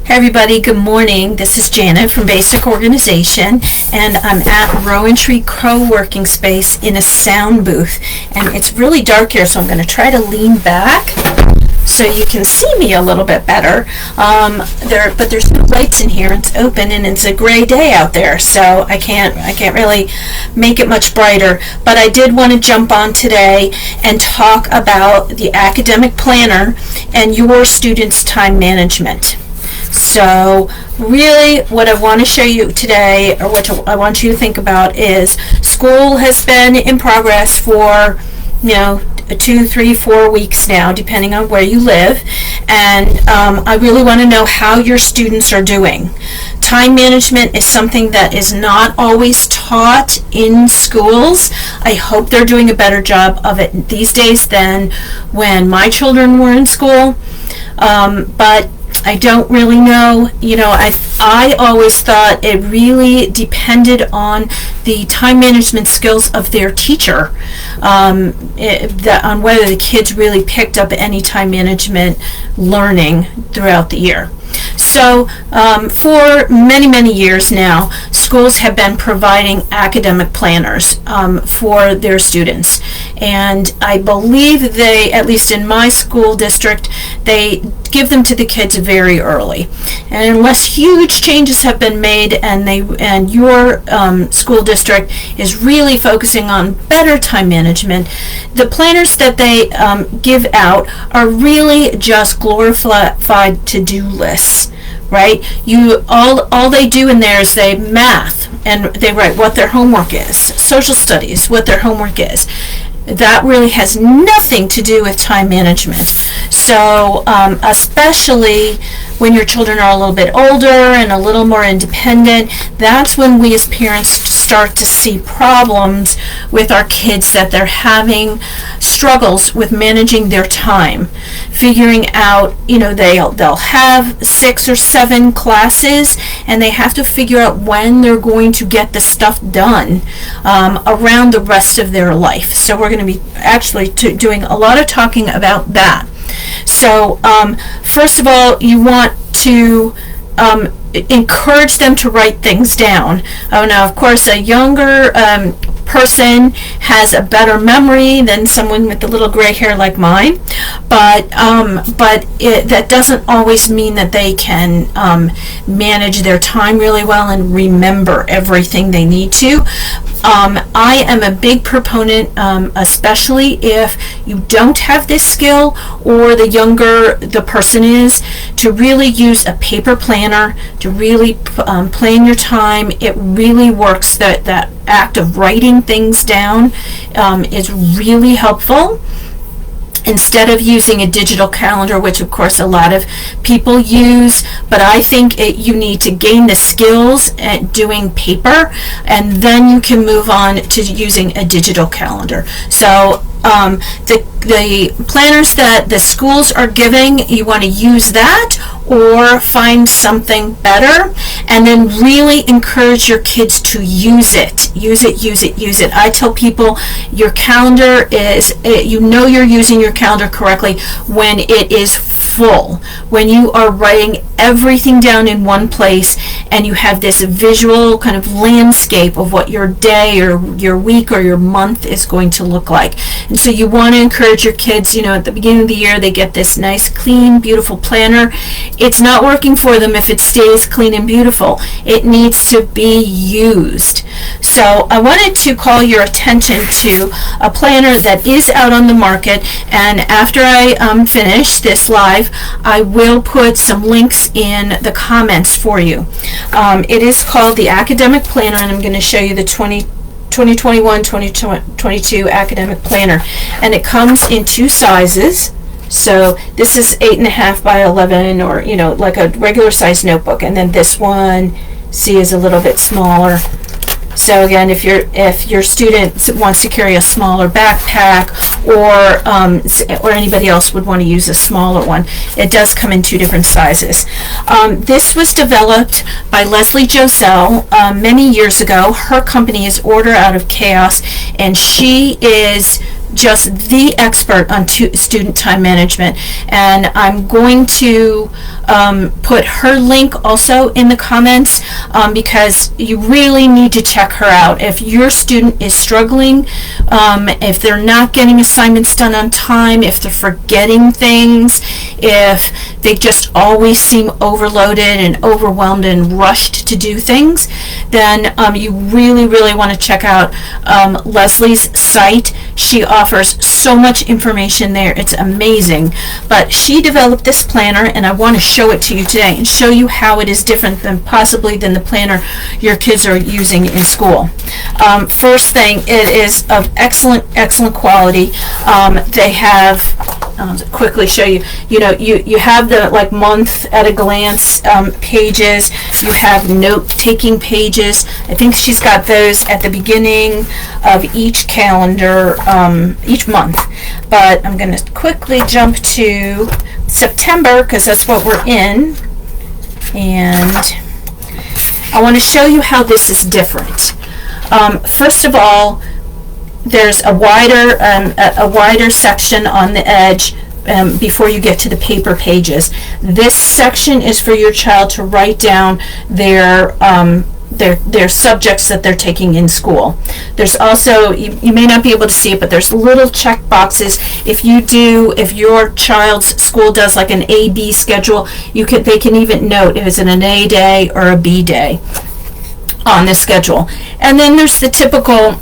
Hey everybody, good morning. This is Janet from Basic Organization, and I'm at Rowan Tree Co-working Space in a sound booth. And it's really dark here, so I'm going to try to lean back so you can see me a little bit better. But there's no lights in here. It's open, and it's a gray day out there, so I can't really make it much brighter. But I did want to jump on today and talk about the academic planner and your students' time management. So really what I want to show you today, or what I want you to think about, is school has been in progress for 2, 3, 4 weeks now, depending on where you live, and I really want to know how your students are doing. Time management is something that is not always taught in schools. I hope they're doing a better job of it these days than when my children were in school, but I don't really know. I always thought it really depended on the time management skills of their teacher, on whether the kids really picked up any time management learning throughout the year. So for many, many years now, schools have been providing academic planners for their students. And I believe they, at least in my school district, they give them to the kids very early. And unless huge changes have been made and your school district is really focusing on better time management, the planners that they give out are really just glorified to-do lists. Right? All they do in there is they math, and they write what their homework is, social studies, what their homework is. That really has nothing to do with time management. So especially when your children are a little bit older and a little more independent, that's when we as parents start to see problems with our kids, that they're having struggles with managing their time, figuring out, they'll have 6 or 7 classes, and they have to figure out when they're going to get the stuff done around the rest of their life. So we're going to be actually doing a lot of talking about that. So first of all, you want to encourage them to write things down. Now, of course, a younger person has a better memory than someone with a little gray hair like mine, but that doesn't always mean that they can manage their time really well and remember everything they need to. I am a big proponent, especially if you don't have this skill, or the younger the person is, to really use a paper planner to really plan your time. It really works. That act of writing things down is really helpful, instead of using a digital calendar, which of course a lot of people use. But I think you need to gain the skills at doing paper, and then you can move on to using a digital calendar. So the planners that the schools are giving, you want to use that or find something better, and then really encourage your kids to use it. Use it. I tell people your calendar is, you're using your calendar correctly when it is full, when you are writing everything down in one place and you have this visual kind of landscape of what your day or your week or your month is going to look like. And so you want to encourage your kids, at the beginning of the year they get this nice, clean, beautiful planner. It's not working for them if it stays clean and beautiful. It needs to be used. So I wanted to call your attention to a planner that is out on the market, and after I finish this live, I will put some links in the comments for you. It is called the Academic Planner, and I'm going to show you the 2021-2022 Academic Planner, and it comes in 2 sizes. So this is 8.5 by 11, or like a regular size notebook, and then this one, see, is a little bit smaller. So again, if your student wants to carry a smaller backpack, or anybody else would want to use a smaller one, it does come in 2 different sizes. This was developed by Leslie Josel many years ago. Her company is Order Out of Chaos, and she is just the expert on student time management. And I'm going to put her link also in the comments, because you really need to check her out. If your student is struggling, if they're not getting assignments done on time, if they're forgetting things, if they just always seem overloaded and overwhelmed and rushed to do things, then you really want to check out Leslie's site. She offers so much information there. It's amazing. But she developed this planner, and I want to show it to you today and show you how it is different than the planner your kids are using in school. First thing, it is of excellent quality. They have, I'll quickly show you, you have the like month at a glance pages. You have note-taking pages. I think she's got those at the beginning of each calendar, each month. But I'm going to quickly jump to September because that's what we're in. And I want to show you how this is different. First of all, there's a wider section on the edge before you get to the paper pages. This section is for your child to write down their subjects that they're taking in school. There's also, you may not be able to see it, but there's little check boxes. If your child's school does like an A-B schedule, they can even note if it's an A day or a B day on the schedule. And then there's the typical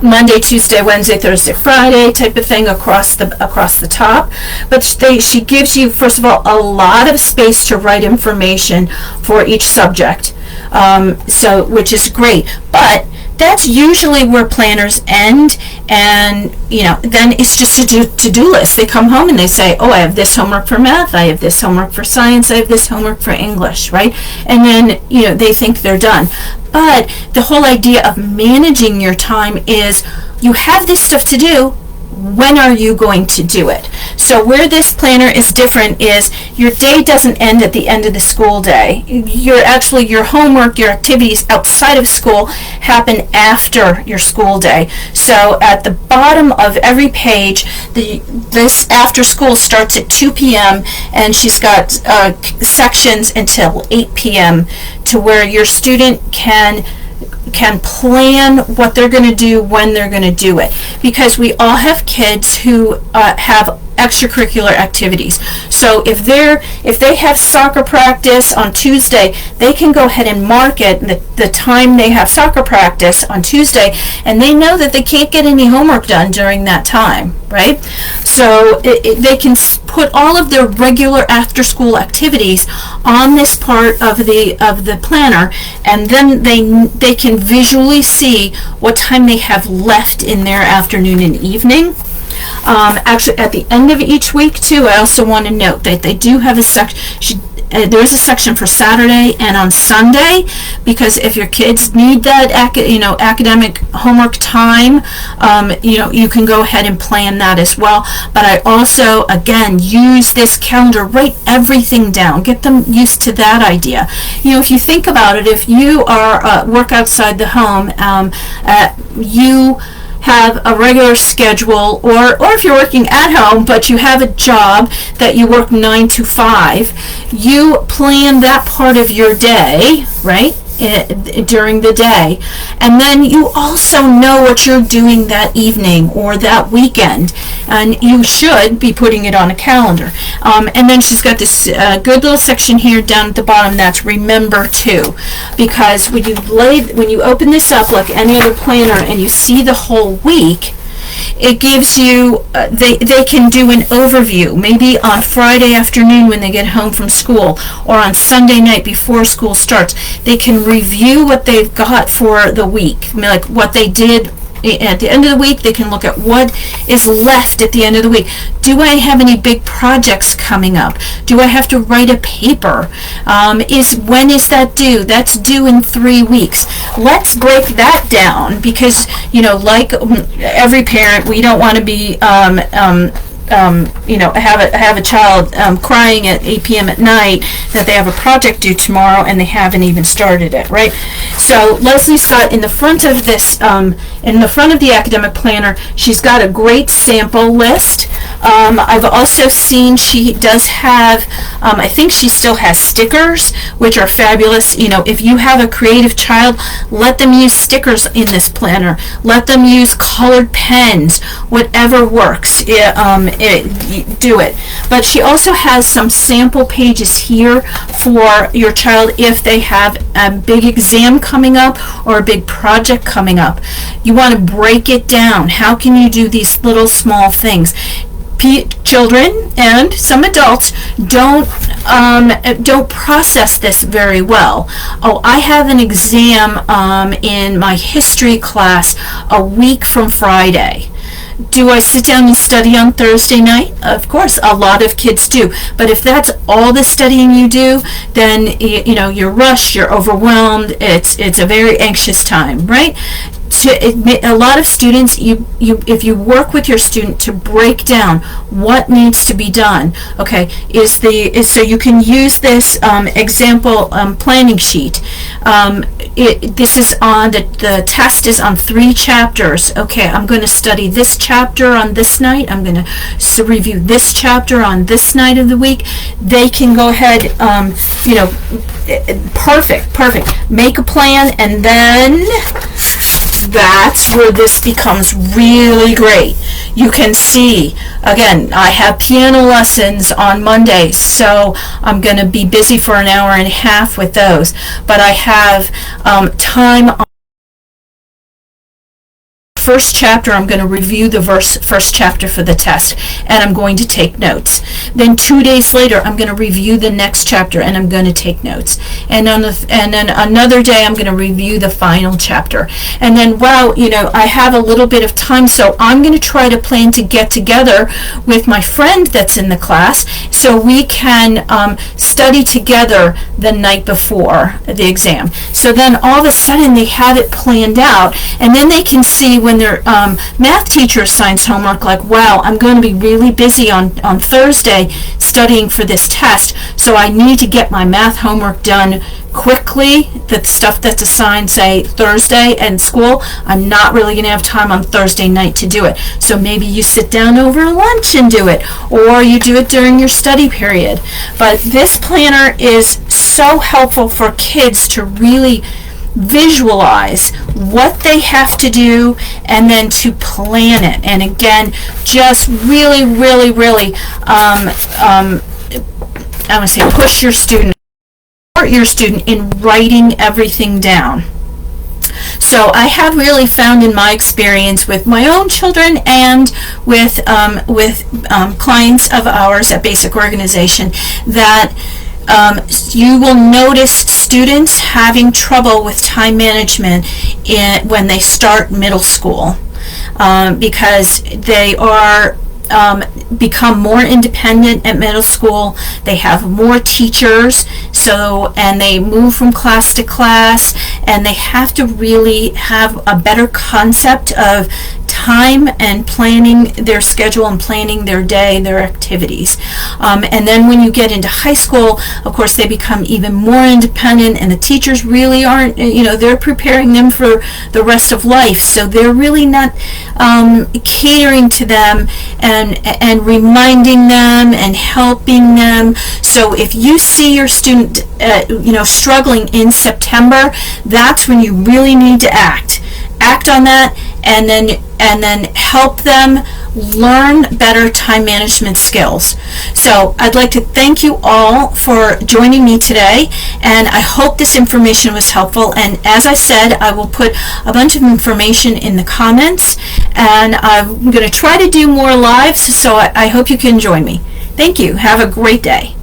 Monday, Tuesday, Wednesday, Thursday, Friday type of thing across the top. But she gives you, first of all, a lot of space to write information for each subject, which is great. But that's usually where planners end, and then it's just a to-do list. They come home and they say, oh, I have this homework for math, I have this homework for science, I have this homework for English, right? And then they think they're done. But the whole idea of managing your time is you have this stuff to do. When are you going to do it? So where this planner is different is your day doesn't end at the end of the school day. Your homework, your activities outside of school happen after your school day. So at the bottom of every page, this after school starts at 2 p.m. and she's got sections until 8 p.m. to where your student can plan what they're going to do when they're going to do it, because we all have kids who have extracurricular activities. So if they have soccer practice on Tuesday, they can go ahead and mark it the time they have soccer practice on Tuesday, and they know that they can't get any homework done during that time, right? So they can put all of their regular after-school activities on this part of the planner, and then they can visually see what time they have left in their afternoon and evening. Actually, at the end of each week too, I also want to note that they do have a section. There's a section for Saturday and on Sunday, because if your kids need that academic homework time, you can go ahead and plan that as well. But I also, again, use this calendar, write everything down, get them used to that idea. If you think about it, if you are work outside the home, you have a regular schedule, or if you're working at home but you have a job that you work 9 to 5, you plan that part of your day, right, during the day, and then you also know what you're doing that evening or that weekend, and you should be putting it on a calendar. And then she's got this good little section here down at the bottom that's remember to, because when you open this up like any other planner and you see the whole week, it gives you, they can do an overview, maybe on Friday afternoon when they get home from school, or on Sunday night before school starts. They can review what they've got for the week, like what they did at the end of the week. They can look at what is left at the end of the week. Do I have any big projects coming up? Do I have to write a paper? When is that due? That's due in 3 weeks. Let's break that down, because like every parent, we don't want to be have a child crying at 8 p.m. at night that they have a project due tomorrow and they haven't even started it, right? So Leslie's got in the front of this, in the front of the academic planner, she's got a great sample list I've also seen she does have, I think she still has stickers, which are fabulous. If you have a creative child, let them use stickers in this planner. Let them use colored pens, whatever works. Do it. But she also has some sample pages here for your child if they have a big exam coming up or a big project coming up. You want to break it down. How can you do these little small things? Children and some adults don't process this very well. Oh, I have an exam in my history class a week from Friday. Do I sit down and study on Thursday night? Of course, a lot of kids do. But if that's all the studying you do, then you're rushed, you're overwhelmed. It's a very anxious time, right? A lot of students, if you work with your student to break down what needs to be done, okay, so you can use this example planning sheet. This is on the test is on 3 chapters. Okay, I'm going to study this chapter on this night. I'm going to review this chapter on this night of the week. They can go ahead, perfect. Make a plan, and then that's where this becomes really great. You can see, again, I have piano lessons on Monday, so I'm going to be busy for an hour and a half with those. But I have time on first chapter. I'm going to review the first chapter for the test, and I'm going to take notes. Then 2 days later, I'm going to review the next chapter, and I'm going to take notes. And then another day, I'm going to review the final chapter. And then, I have a little bit of time, so I'm going to try to plan to get together with my friend that's in the class, so we can study together the night before the exam. So then all of a sudden, they have it planned out, and then they can see when their math teacher assigns homework, like, wow, I'm going to be really busy on Thursday studying for this test, so I need to get my math homework done quickly. The stuff that's assigned, say, Thursday and school, I'm not really going to have time on Thursday night to do it. So maybe you sit down over lunch and do it, or you do it during your study period. But this planner is so helpful for kids to really visualize what they have to do and then to plan it. And again, just really I want to say push your student, support your student in writing everything down. So I have really found in my experience with my own children and with clients of ours at Basic Organization that you will notice students having trouble with time management when they start middle school because they are become more independent at middle school. They have more teachers, and they move from class to class, and they have to really have a better concept of time and planning their schedule and planning their day, their activities. And then when you get into high school, of course, they become even more independent, and the teachers really aren't, they're preparing them for the rest of life. So they're really not catering to them and reminding them and helping them. So if you see your student, struggling in September, that's when you really need to act on that, and then help them learn better time management skills. So I'd like to thank you all for joining me today, and I hope this information was helpful. And as I said, I will put a bunch of information in the comments, and I'm going to try to do more lives, so I hope you can join me. Thank you. Have a great day.